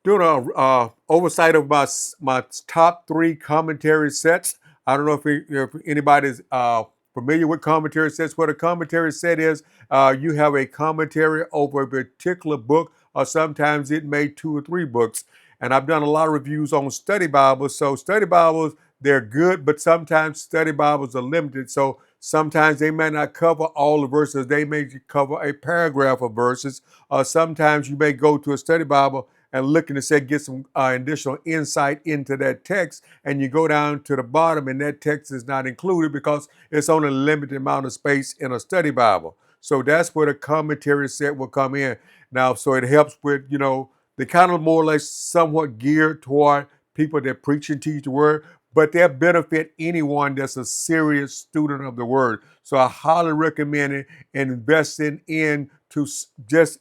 doing a oversight of my top 3 commentary sets. I don't know if anybody's familiar with commentary sets. What a commentary set is, you have a commentary over a particular book, or sometimes it may 2 or 3 books. And I've done a lot of reviews on study Bibles. So study Bibles, they're good, but sometimes study Bibles are limited. So sometimes they may not cover all the verses. They may cover a paragraph of verses. Or sometimes you may go to a study Bible and looking to say get some additional insight into that text, and you go down to the bottom and that text is not included because it's on a limited amount of space in a study Bible. So that's where the commentary set will come in. Now, so it helps with, they kind of more or less somewhat geared toward people that preach and teach the word, but they'll benefit anyone that's a serious student of the word. So I highly recommend it, investing into just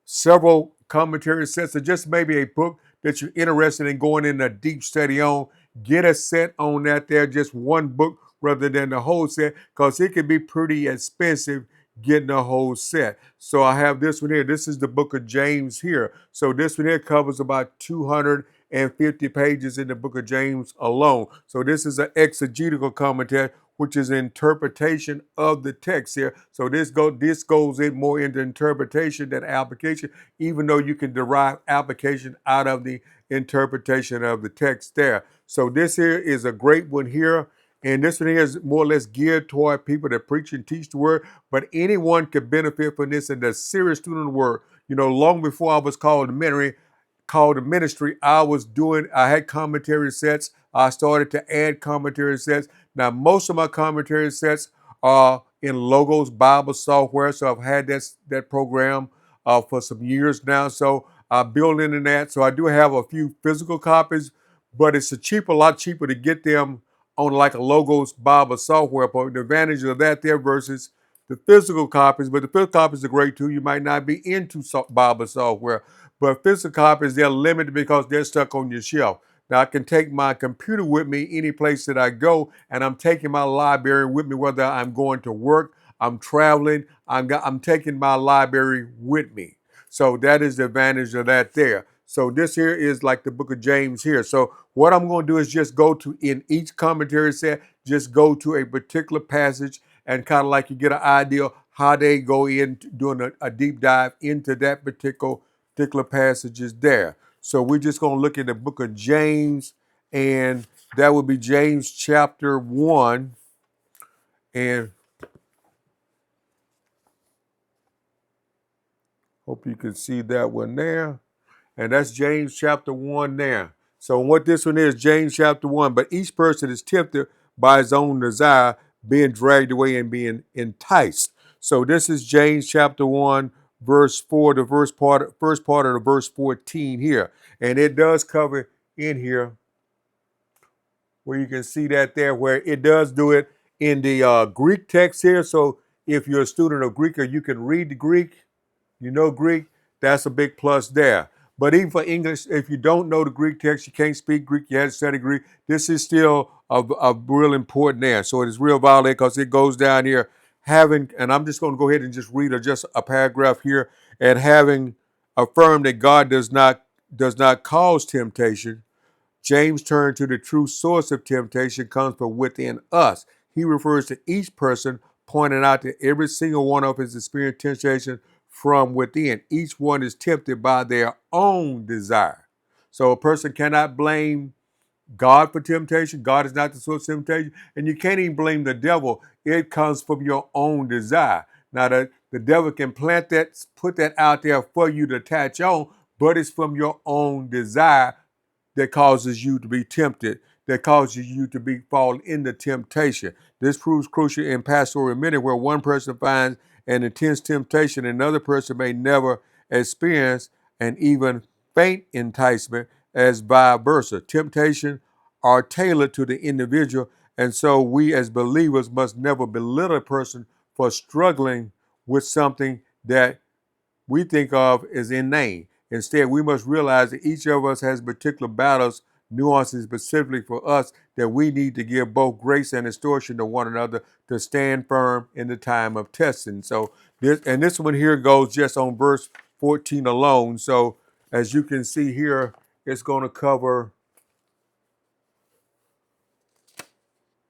several commentary sets, or just maybe a book that you're interested in going in a deep study on. Get a set on that there, just one book rather than the whole set, because it can be pretty expensive getting the whole set. So I have this one here. This is the book of James here. So this one here covers about 250 pages in the book of James alone. So this is an exegetical commentary, which is interpretation of the text here. So this goes in more into interpretation than application, even though you can derive application out of the interpretation of the text there. So this here is a great one here. And this one here is more or less geared toward people that preach and teach the word, but anyone could benefit from this, and the serious student of the word. Long before I was called the ministry, I had commentary sets. I started to add commentary sets. Now, most of my commentary sets are in Logos Bible software, so I've had that program for some years now. So I build into that. So I do have a few physical copies, but it's a lot cheaper to get them on like a Logos Bible software. But the advantage of that there versus the physical copies, but the physical copies are great too. You might not be into Bible software, but physical copies, they're limited because they're stuck on your shelf. Now, I can take my computer with me any place that I go, and I'm taking my library with me, whether I'm going to work, I'm traveling, I'm taking my library with me. So that is the advantage of that there. So this here is like the book of James here. So what I'm going to do is just go to, in each commentary set, just go to a particular passage and kind of like you get an idea how they go in doing a deep dive into that particular passages there. So we're just going to look at the book of James, and that would be James chapter 1. And hope you can see that one there. And that's James chapter 1 there. So what this one is, James chapter 1. But each person is tempted by his own desire, being dragged away and being enticed. So this is James chapter 1, verse 4, the first part of the verse 14 here. And it does cover in here where you can see that there, where it does do it in the Greek text here. So if you're a student of Greek or you can read the Greek, you know Greek, that's a big plus there. But even for English, if you don't know the Greek text, you can't speak Greek, you had to study Greek, this is still a real important there. So it is real vital because it goes down here and I'm just going to go ahead and just read just a paragraph here, and having affirmed that God does not cause temptation, James turned to the true source of temptation comes from within us. He refers to each person, pointing out that every single one of us experiences temptation from within. Each one is tempted by their own desire. So a person cannot blame God for temptation. God is not the source of temptation. And you can't even blame the devil. It comes from your own desire. Now, the devil can put that out there for you to attach on, but it's from your own desire that causes you to be tempted, that causes you to fall into temptation. This proves crucial in pastoral ministry, where one person finds an intense temptation, another person may never experience an even faint enticement, as vice versa. Temptation are tailored to the individual, and so we as believers must never belittle a person for struggling with something that we think of as inane. Instead, we must realize that each of us has particular battles, nuances specifically for us, that we need to give both grace and extortion to one another to stand firm in the time of testing. So this one here goes just on verse 14 alone. So as you can see here it's going to cover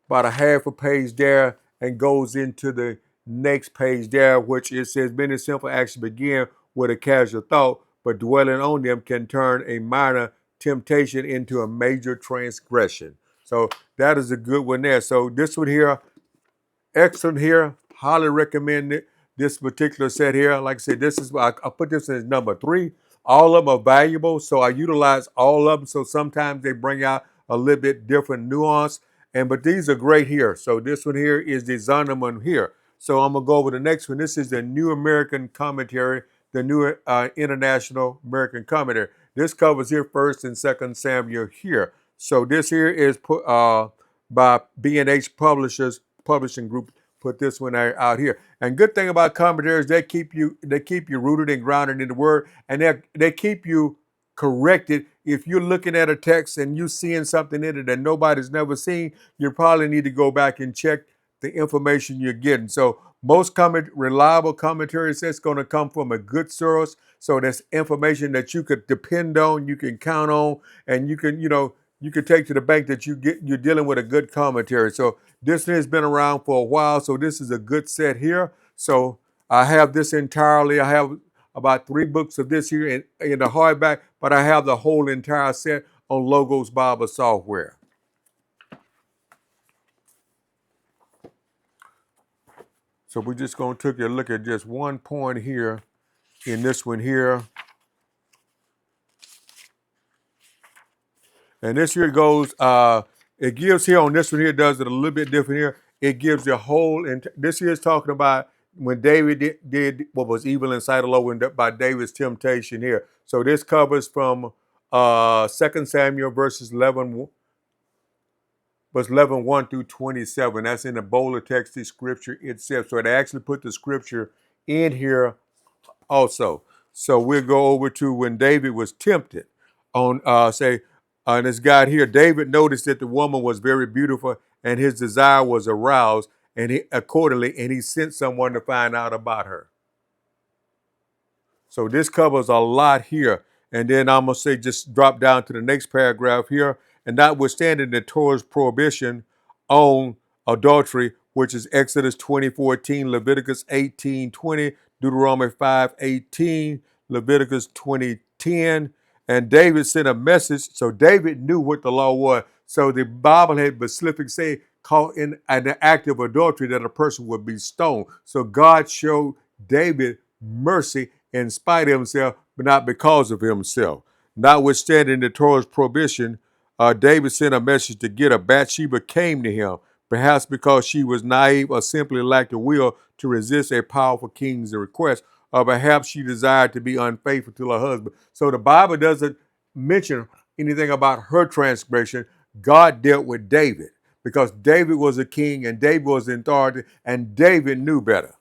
about a half a page there and goes into the next page there, which it says many simple actions begin with a casual thought, but dwelling on them can turn a minor temptation into a major transgression. So that is a good one there. So this one here, excellent here. Highly recommend it. This particular set here, like I said, this is I put this as number 3. All of them are valuable, so I utilize all of them. So sometimes they bring out a little bit different nuance, but these are great here. So this one here is the Zondervan here. So I'm gonna go over the next one. This is the New American Commentary, the New International American Commentary. This covers here 1st and 2nd Samuel here. So this here is put by B&H Publishing Group. Put this one out here. And good thing about commentaries, they keep you rooted and grounded in the word, and they keep you corrected. If you're looking at a text and you seeing something in it that nobody's never seen, you probably need to go back and check the information you're getting. So most reliable commentary sets going to come from a good source. So that's information that you could depend on, you can count on, and you can take to the bank that you're dealing with a good commentary. So this has been around for a while, so this is a good set here. So I have this entirely. I have about 3 books of this here in the hardback, but I have the whole entire set on Logos Bible software. So we're just going to take a look at just one point here in this one here. And this here goes, it gives here on this one here, does it a little bit different here. It gives the whole, and this here is talking about when David did what was evil in sight of the Lord by David's temptation here. So this covers from 2 Samuel verses 11, 1 through 27. That's in the bold text of scripture itself. So they actually put the scripture in here also. So we'll go over to when David was tempted on, this guy here. David noticed that the woman was very beautiful and his desire was aroused, and he sent someone to find out about her. So this covers a lot here. And then I'm going to say just drop down to the next paragraph here. And notwithstanding the Torah's prohibition on adultery, which is Exodus 20:14, Leviticus 18:20, Deuteronomy 5:18, Leviticus 20:10, and David sent a message. So David knew what the law was. So the Bible had specifically say caught in an act of adultery that a person would be stoned. So God showed David mercy in spite of himself, but not because of himself. Notwithstanding the Torah's prohibition, David sent a message to get her. Bathsheba came to him, perhaps because she was naive or simply lacked the will to resist a powerful king's request, or perhaps she desired to be unfaithful to her husband. So the Bible doesn't mention anything about her transgression. God dealt with David because David was a king and David was in authority and David knew better.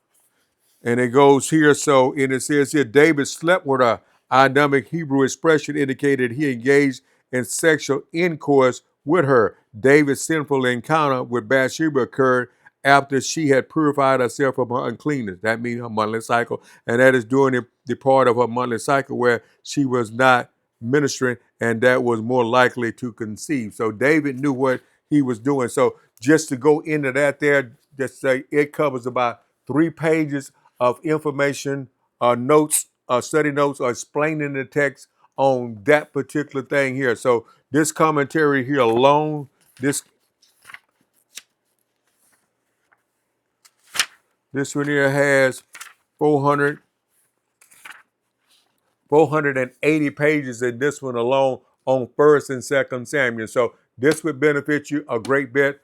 And it goes here, and it says here, David slept with her. Adamic Hebrew expression indicated he engaged in sexual intercourse with her. David's sinful encounter with Bathsheba occurred after she had purified herself from her uncleanness. That means her monthly cycle. And that is during the part of her monthly cycle where she was not ministering, and that was more likely to conceive. So David knew what he was doing. So just to go into that there, just say it covers about 3 pages of information, notes, study notes, or explaining the text on that particular thing here. So this commentary here alone, this one here has 480 pages in this one alone on 1st and 2nd Samuel. So this would benefit you a great bit.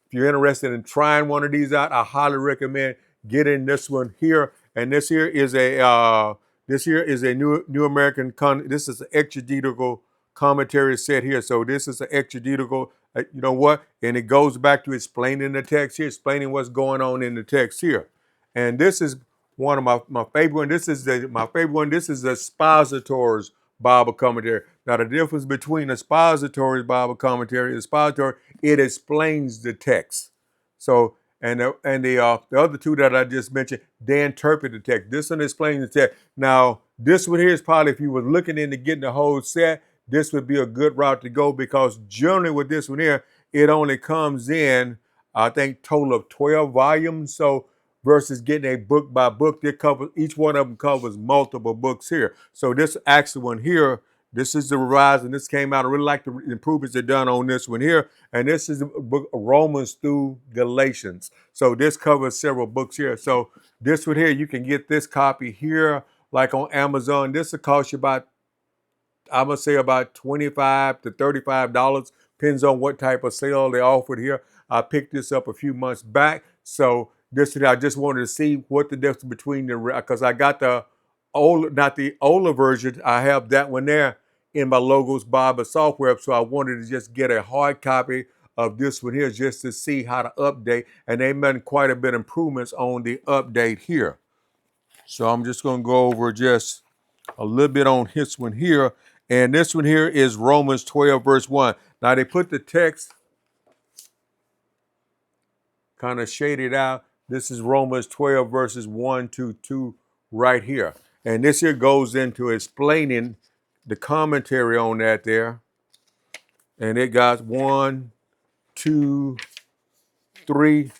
If you're interested in trying one of these out, I highly recommend getting this one here. And this here is a New American. This is an exegetical commentary set here. So this is an exegetical. You know what? And it goes back to explaining the text here, explaining what's going on in the text here. And this is one of my favorite one. This is my favorite one. This is the Expositor's Bible commentary. Now the difference between Expositor's Bible commentary and Expositor, it explains the text. So the other 2 that I just mentioned, they interpret the text. This one explains the text. Now this one here is probably, if you were looking into getting the whole set, this would be a good route to go, because generally with this one here, it only comes in, I think, total of 12 volumes. So versus getting a book by book, they cover, each one of them covers multiple books here. So this actual one here, this is the revised, and this came out. I really like the improvements they've done on this one here. And this is the book Romans through Galatians. So this covers several books here. So this one here, you can get this copy here, like on Amazon. This will cost you about, I'm gonna say about $25 to $35. Depends on what type of sale they offered here. I picked this up a few months back. So this, I just wanted to see what the difference between the, because I got the old, not the older version. I have that one there in my Logos Bible software. So I wanted to just get a hard copy of this one here just to see how to update. And they made quite a bit of improvements on the update here. So I'm just going to go over just a little bit on this one here. And this one here is Romans 12, verse 1. Now they put the text kind of shaded out. This is Romans 12, verses 1 to 2 right here. And this here goes into explaining the commentary on that there. And it got 1, 2, 3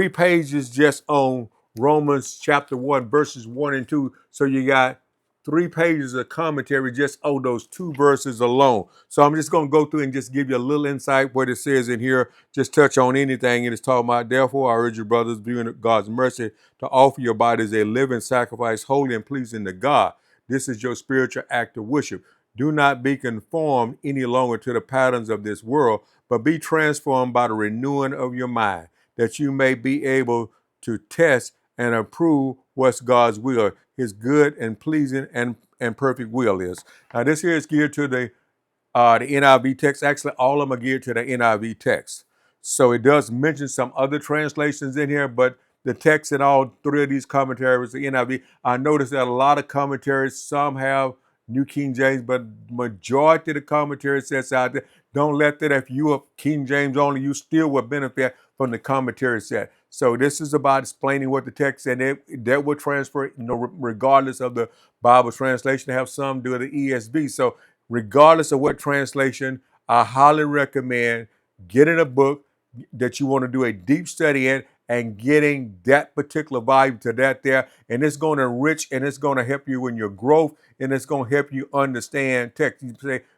pages just on Romans chapter 1, verses 1 and 2. So you got 3 pages of commentary just on those 2 verses alone. So I'm just going to go through and just give you a little insight what it says in here. Just touch on anything. And it's talking about, therefore, I urge you, brothers, viewing God's mercy, to offer your bodies a living sacrifice, holy and pleasing to God. This is your spiritual act of worship. Do not be conformed any longer to the patterns of this world, but be transformed by the renewing of your mind, that you may be able to test and approve what's God's will, his good and pleasing and perfect will is. Now this here is geared to the NIV text. Actually, all of them are geared to the NIV text. So it does mention some other translations in here, but the text in all 3 of these commentaries, the NIV, I noticed that a lot of commentaries, some have New King James, but majority of the commentary sets out there, don't let that, if you are King James only, you still will benefit from the commentary set. So this is about explaining what the text, and that will transfer, regardless of the Bible translation. They have some do the ESV. So regardless of what translation, I highly recommend getting a book that you want to do a deep study in and getting that particular volume to that there. And it's going to enrich, and it's going to help you in your growth, and it's going to help you understand text.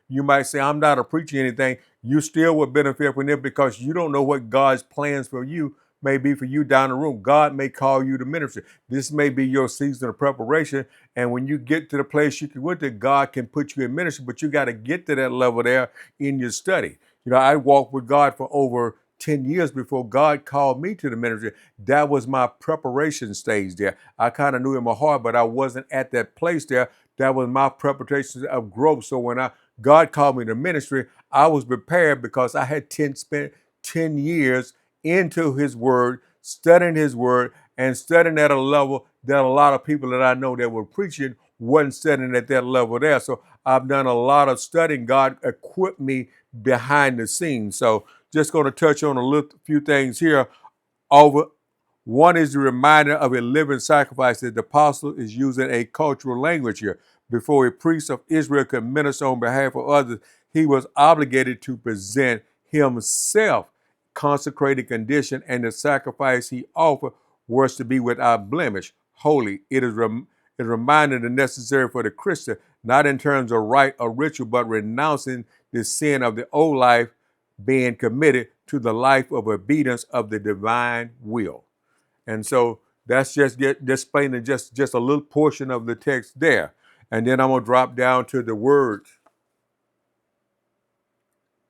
You might say, I'm not a preacher or anything. You still will benefit from it, because you don't know what God's plans for you may be for you down the road. God may call you to ministry. This may be your season of preparation. And when you get to the place you can with it, God can put you in ministry, but you got to get to that level there in your study. I walked with God for over 10 years before God called me to the ministry. That was my preparation stage there. I kind of knew in my heart, but I wasn't at that place there. That was my preparation of growth. So when God called me to ministry, I was prepared, because I had spent 10 years into his word, studying his word, and studying at a level that a lot of people that I know that were preaching wasn't studying at that level there. So I've done a lot of studying. God equipped me behind the scenes. So just going to touch on a few things here. One is the reminder of a living sacrifice, that the apostle is using a cultural language here. Before a priest of Israel could minister on behalf of others, he was obligated to present himself, consecrated condition, and the sacrifice he offered was to be without blemish, holy. It is a reminder that necessary for the Christian, not in terms of rite or ritual, but renouncing the sin of the old life, being committed to the life of obedience of the divine will. And so that's just explaining just a little portion of the text there. And then I'm going to drop down to the words.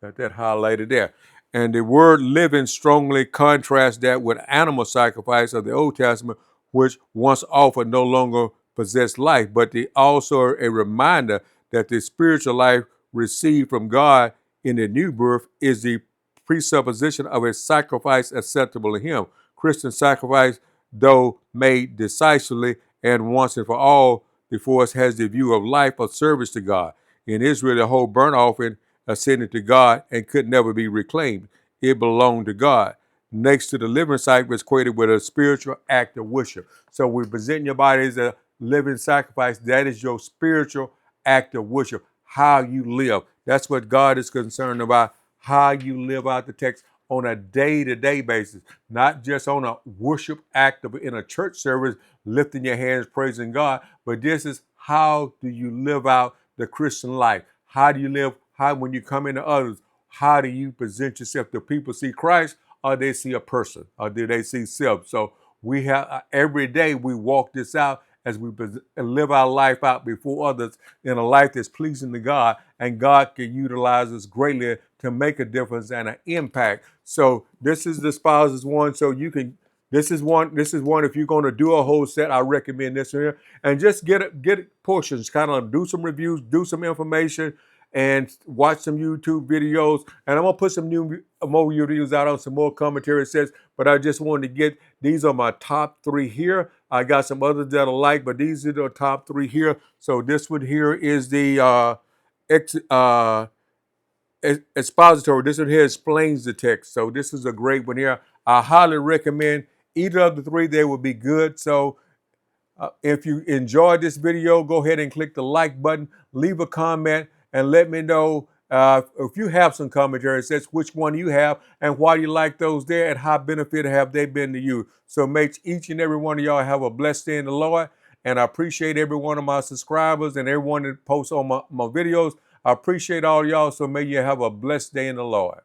Got that highlighted there. And the word living strongly contrasts that with animal sacrifice of the Old Testament, which once offered no longer possessed life, but also a reminder that the spiritual life received from God in the new birth is the presupposition of a sacrifice acceptable to him. Christian sacrifice, though made decisively and once and for all before us, has the view of life of service to God. In Israel, the whole burnt offering ascended to God and could never be reclaimed. It belonged to God. Next to the living sacrifice, equated with a spiritual act of worship. So we present your body as a living sacrifice. That is your spiritual act of worship. how you live. That's what God is concerned about, how you live out the text on a day-to-day basis, not just on a worship act of in a church service, lifting your hands, praising God, but this is how do you live out the Christian life? How do you live? How, when you come into others, how do you present yourself? Do people see Christ, or they see a person, or do they see self? So we have every day we walk this out as we live our life out before others in a life that's pleasing to God, and God can utilize us greatly to make a difference and an impact. So this is the spouses one. So you can. This is one. This is one. If you're going to do a whole set, I recommend this here, and just get portions. Kind of do some reviews, do some information, and watch some YouTube videos. And I'm gonna put some more videos out on some more commentary sets. But I just wanted to get these are my top 3 here. I got some others that I like, but these are the top 3 here. So this one here is the expositor. This one here explains the text. So this is a great one here. I highly recommend either of the 3. They will be good. So if you enjoyed this video, go ahead and click the like button, leave a comment, and let me know if you have some commentary sets, which one you have, and why you like those there, and how beneficial have they been to you. So make each and every one of y'all have a blessed day in the Lord, and I appreciate every one of my subscribers and everyone that posts on my videos. I appreciate all y'all, so may you have a blessed day in the Lord.